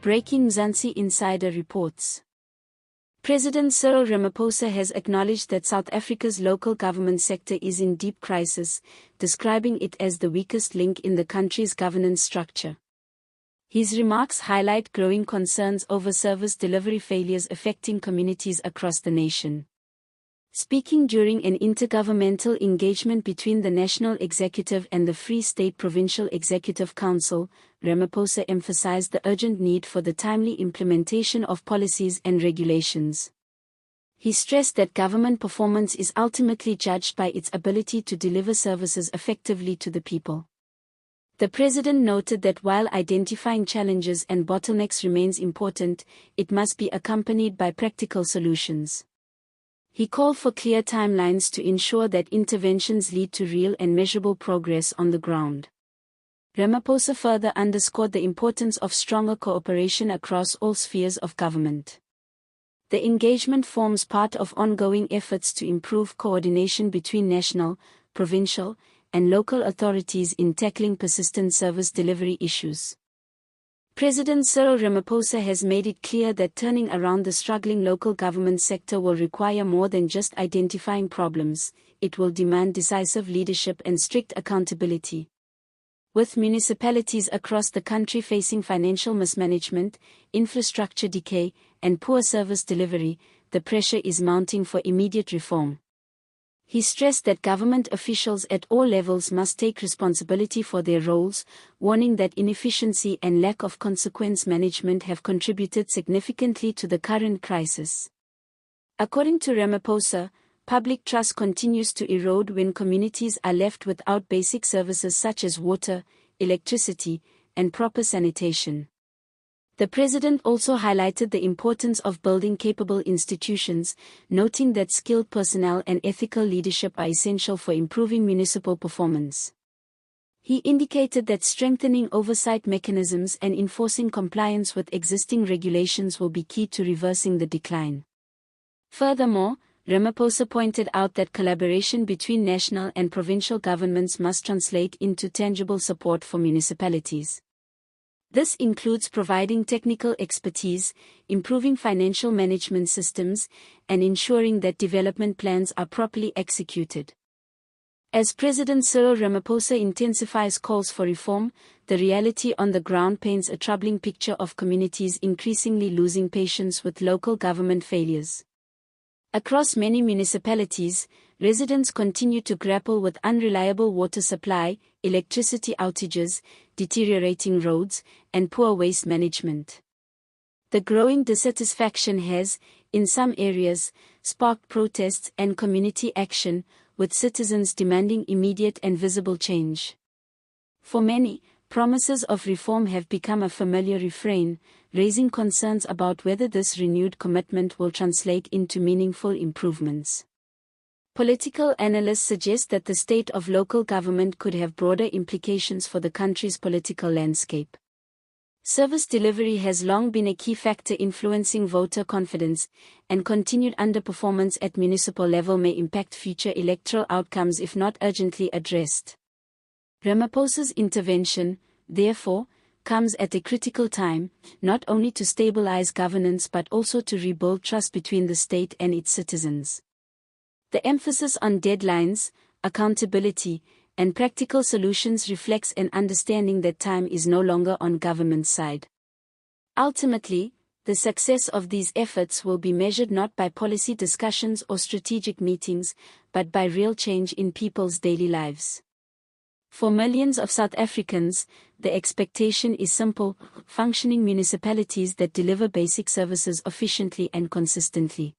Breaking Mzansi Insider reports. President Cyril Ramaphosa has acknowledged that South Africa's local government sector is in deep crisis, describing it as the weakest link in the country's governance structure. His remarks highlight growing concerns over service delivery failures affecting communities across the nation. Speaking during an intergovernmental engagement between the National Executive and the Free State Provincial Executive Council, Ramaphosa emphasized the urgent need for the timely implementation of policies and regulations. He stressed that government performance is ultimately judged by its ability to deliver services effectively to the people. The president noted that while identifying challenges and bottlenecks remains important, it must be accompanied by practical solutions. He called for clear timelines to ensure that interventions lead to real and measurable progress on the ground. Ramaphosa further underscored the importance of stronger cooperation across all spheres of government. The engagement forms part of ongoing efforts to improve coordination between national, provincial, and local authorities in tackling persistent service delivery issues. President Cyril Ramaphosa has made it clear that turning around the struggling local government sector will require more than just identifying problems. It will demand decisive leadership and strict accountability. With municipalities across the country facing financial mismanagement, infrastructure decay, and poor service delivery, the pressure is mounting for immediate reform. He stressed that government officials at all levels must take responsibility for their roles, warning that inefficiency and lack of consequence management have contributed significantly to the current crisis. According to Ramaphosa, public trust continues to erode when communities are left without basic services such as water, electricity, and proper sanitation. The president also highlighted the importance of building capable institutions, noting that skilled personnel and ethical leadership are essential for improving municipal performance. He indicated that strengthening oversight mechanisms and enforcing compliance with existing regulations will be key to reversing the decline. Furthermore, Ramaphosa pointed out that collaboration between national and provincial governments must translate into tangible support for municipalities. This includes providing technical expertise, improving financial management systems, and ensuring that development plans are properly executed. As President Cyril Ramaphosa intensifies calls for reform, the reality on the ground paints a troubling picture of communities increasingly losing patience with local government failures. Across many municipalities, residents continue to grapple with unreliable water supply, electricity outages, deteriorating roads, and poor waste management. The growing dissatisfaction has, in some areas, sparked protests and community action, with citizens demanding immediate and visible change. For many, promises of reform have become a familiar refrain, raising concerns about whether this renewed commitment will translate into meaningful improvements. Political analysts suggest that the state of local government could have broader implications for the country's political landscape. Service delivery has long been a key factor influencing voter confidence, and continued underperformance at municipal level may impact future electoral outcomes if not urgently addressed. Ramaphosa's intervention, therefore, comes at a critical time, not only to stabilize governance but also to rebuild trust between the state and its citizens. The emphasis on deadlines, accountability, and practical solutions reflects an understanding that time is no longer on government's side. Ultimately, the success of these efforts will be measured not by policy discussions or strategic meetings, but by real change in people's daily lives. For millions of South Africans, the expectation is simple: functioning municipalities that deliver basic services efficiently and consistently.